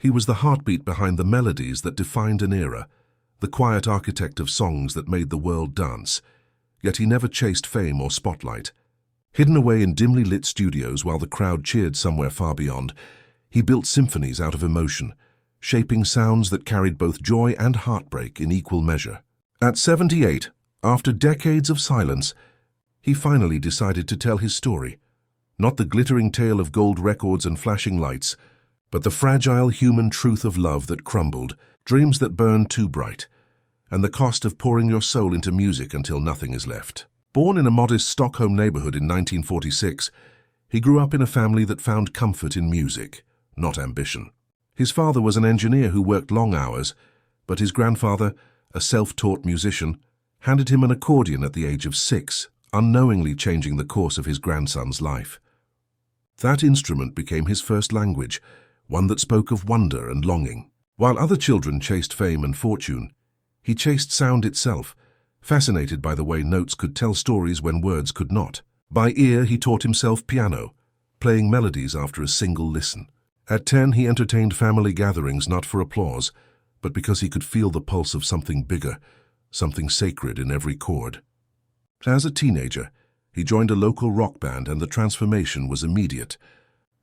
He was the heartbeat behind the melodies that defined an era, the quiet architect of songs that made the world dance. Yet he never chased fame or spotlight. Hidden away in dimly lit studios while the crowd cheered somewhere far beyond, he built symphonies out of emotion, shaping sounds that carried both joy and heartbreak in equal measure. At 78, after decades of silence, he finally decided to tell his story. Not the glittering tale of gold records and flashing lights, but the fragile human truth of love that crumbled, dreams that burned too bright, and the cost of pouring your soul into music until nothing is left. Born in a modest Stockholm neighborhood in 1946, he grew up in a family that found comfort in music, not ambition. His father was an engineer who worked long hours, but his grandfather, a self-taught musician, handed him an accordion at the age of 6, unknowingly changing the course of his grandson's life. That instrument became his first language, one that spoke of wonder and longing. While other children chased fame and fortune, he chased sound itself, fascinated by the way notes could tell stories when words could not. By ear, he taught himself piano, playing melodies after a single listen. At 10, he entertained family gatherings not for applause, but because he could feel the pulse of something bigger, something sacred in every chord. As a teenager, he joined a local rock band and the transformation was immediate.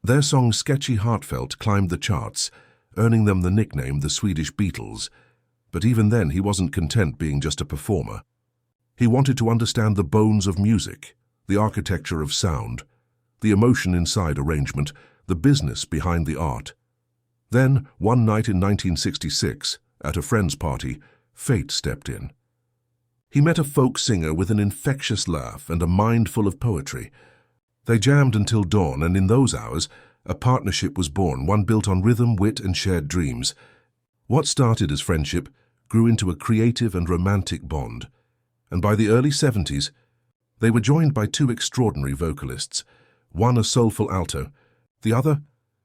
Their song Sketchy Heartfelt climbed the charts, earning them the nickname the Swedish Beatles. But even then, he wasn't content being just a performer. He wanted to understand the bones of music, the architecture of sound, the emotion inside arrangement, the business behind the art. Then, one night in 1966, at a friend's party, fate stepped in. He met a folk singer with an infectious laugh and a mind full of poetry. They jammed until dawn, and in those hours, a partnership was born, one built on rhythm, wit, and shared dreams. What started as friendship grew into a creative and romantic bond, and by the early 70s, they were joined by two extraordinary vocalists, one a soulful alto, the other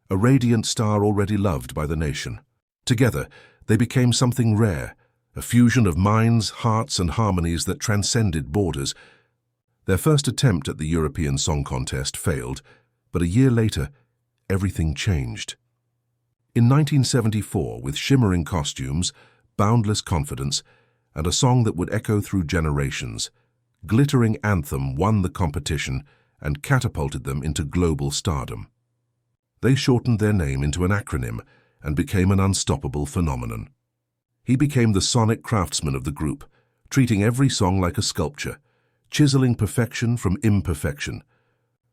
a radiant star already loved by the nation. Together, they became something rare, a fusion of minds, hearts, and harmonies that transcended borders. Their first attempt at the European Song Contest failed, but a year later, everything changed. In 1974, with shimmering costumes, boundless confidence, and a song that would echo through generations, Glittering Anthem won the competition and catapulted them into global stardom. They shortened their name into an acronym and became an unstoppable phenomenon. He became the sonic craftsman of the group, treating every song like a sculpture, chiseling perfection from imperfection.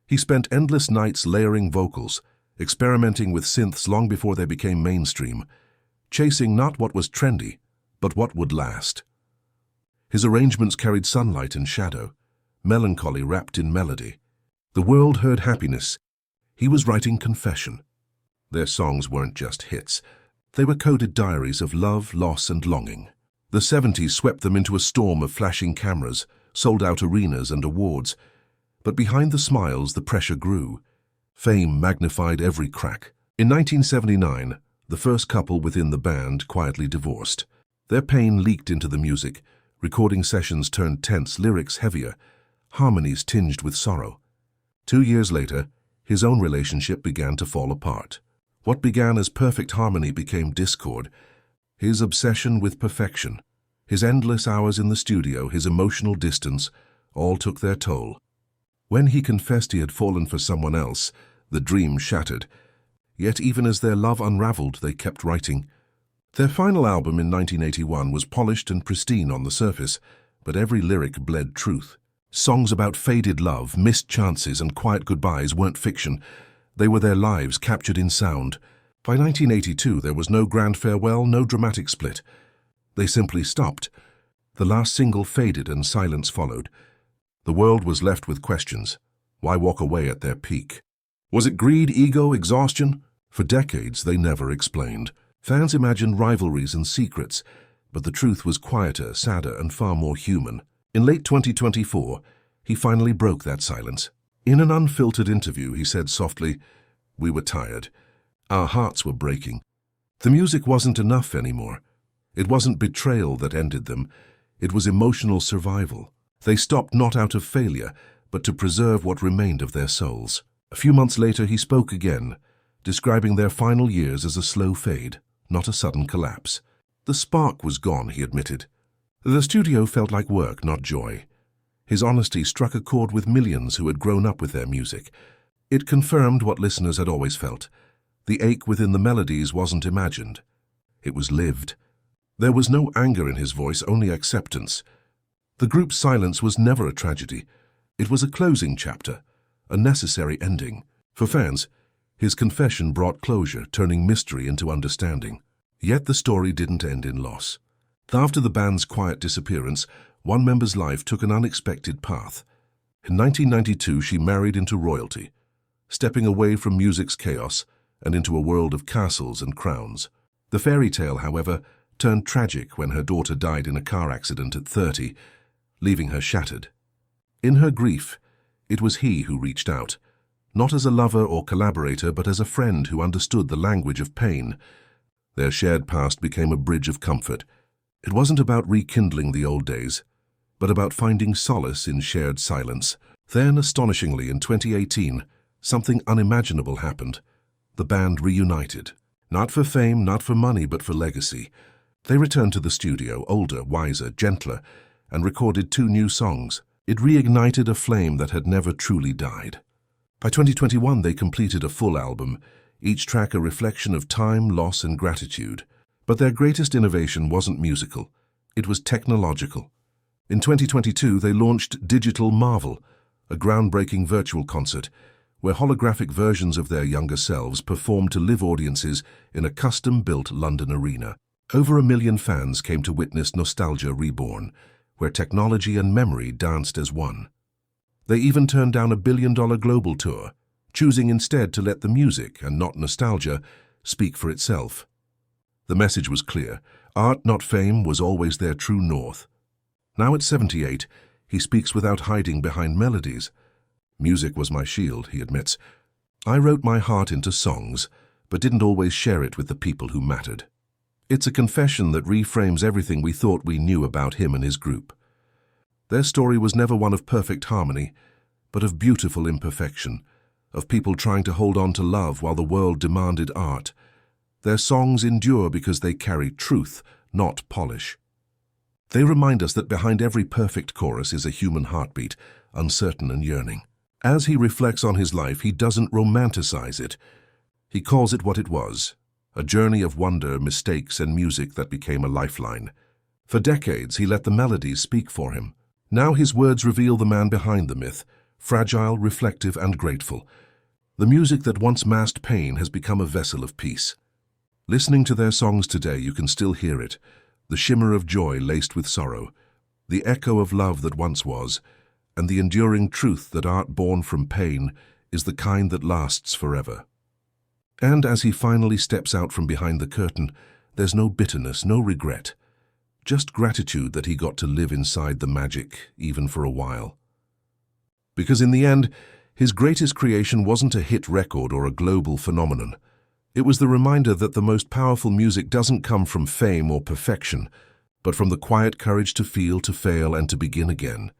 He spent endless nights layering vocals, experimenting with synths long before they became mainstream, chasing not what was trendy, but what would last. His arrangements carried sunlight and shadow, melancholy wrapped in melody. The world heard happiness. He was writing confession. Their songs weren't just hits. They were coded diaries of love, loss, and longing. The 70s swept them into a storm of flashing cameras, sold-out arenas and awards. But behind the smiles, the pressure grew. Fame magnified every crack. In 1979, the first couple within the band quietly divorced. Their pain leaked into the music. Recording sessions turned tense, lyrics heavier, harmonies tinged with sorrow. 2 years later, his own relationship began to fall apart. What began as perfect harmony became discord. His obsession with perfection, his endless hours in the studio, his emotional distance, all took their toll. When he confessed he had fallen for someone else, the dream shattered. Yet even as their love unraveled, they kept writing. Their final album in 1981 was polished and pristine on the surface, but every lyric bled truth. Songs about faded love, missed chances, and quiet goodbyes weren't fiction. They were their lives captured in sound. By 1982, there was no grand farewell, no dramatic split. They simply stopped. The last single faded and silence followed. The world was left with questions. Why walk away at their peak? Was it greed, ego, exhaustion? For decades, they never explained. Fans imagined rivalries and secrets, but the truth was quieter, sadder, and far more human. In late 2024, he finally broke that silence. In an unfiltered interview, he said softly, "We were tired. Our hearts were breaking. The music wasn't enough anymore. It wasn't betrayal that ended them. It was emotional survival. They stopped not out of failure, but to preserve what remained of their souls." A few months later, he spoke again, describing their final years as a slow fade, not a sudden collapse. The spark was gone, he admitted. The studio felt like work, not joy. His honesty struck a chord with millions who had grown up with their music. It confirmed what listeners had always felt. The ache within the melodies wasn't imagined. It was lived. There was no anger in his voice, only acceptance. The group's silence was never a tragedy. It was a closing chapter, a necessary ending. For fans, his confession brought closure, turning mystery into understanding. Yet the story didn't end in loss. After the band's quiet disappearance, one member's life took an unexpected path. In 1992, she married into royalty, stepping away from music's chaos and into a world of castles and crowns. The fairy tale, however, turned tragic when her daughter died in a car accident at 30, leaving her shattered. In her grief, it was he who reached out, not as a lover or collaborator, but as a friend who understood the language of pain. Their shared past became a bridge of comfort. It wasn't about rekindling the old days, but about finding solace in shared silence. Then, astonishingly, in 2018, something unimaginable happened. The band reunited. Not for fame, not for money, but for legacy. They returned to the studio, older, wiser, gentler, and recorded 2 new songs. It reignited a flame that had never truly died. By 2021, they completed a full album, each track a reflection of time, loss, and gratitude. But their greatest innovation wasn't musical. It was technological. In 2022, they launched Digital Marvel, a groundbreaking virtual concert where holographic versions of their younger selves performed to live audiences in a custom-built London arena. Over 1 million fans came to witness Nostalgia Reborn, where technology and memory danced as one. They even turned down $1 billion global tour, choosing instead to let the music, and not nostalgia, speak for itself. The message was clear. Art, not fame, was always their true north. Now at 78, he speaks without hiding behind melodies. Music was my shield, he admits. I wrote my heart into songs, but didn't always share it with the people who mattered. It's a confession that reframes everything we thought we knew about him and his group. Their story was never one of perfect harmony, but of beautiful imperfection, of people trying to hold on to love while the world demanded art. Their songs endure because they carry truth, not polish. They remind us that behind every perfect chorus is a human heartbeat, uncertain and yearning. As he reflects on his life, he doesn't romanticize it. He calls it what it was, a journey of wonder, mistakes, and music that became a lifeline. For decades, he let the melodies speak for him. Now his words reveal the man behind the myth, fragile, reflective, and grateful. The music that once masked pain has become a vessel of peace. Listening to their songs today, you can still hear it, the shimmer of joy laced with sorrow, the echo of love that once was, and the enduring truth that art born from pain is the kind that lasts forever. And as he finally steps out from behind the curtain, there's no bitterness, no regret, just gratitude that he got to live inside the magic, even for a while. Because in the end, his greatest creation wasn't a hit record or a global phenomenon. It was the reminder that the most powerful music doesn't come from fame or perfection, but from the quiet courage to feel, to fail, and to begin again.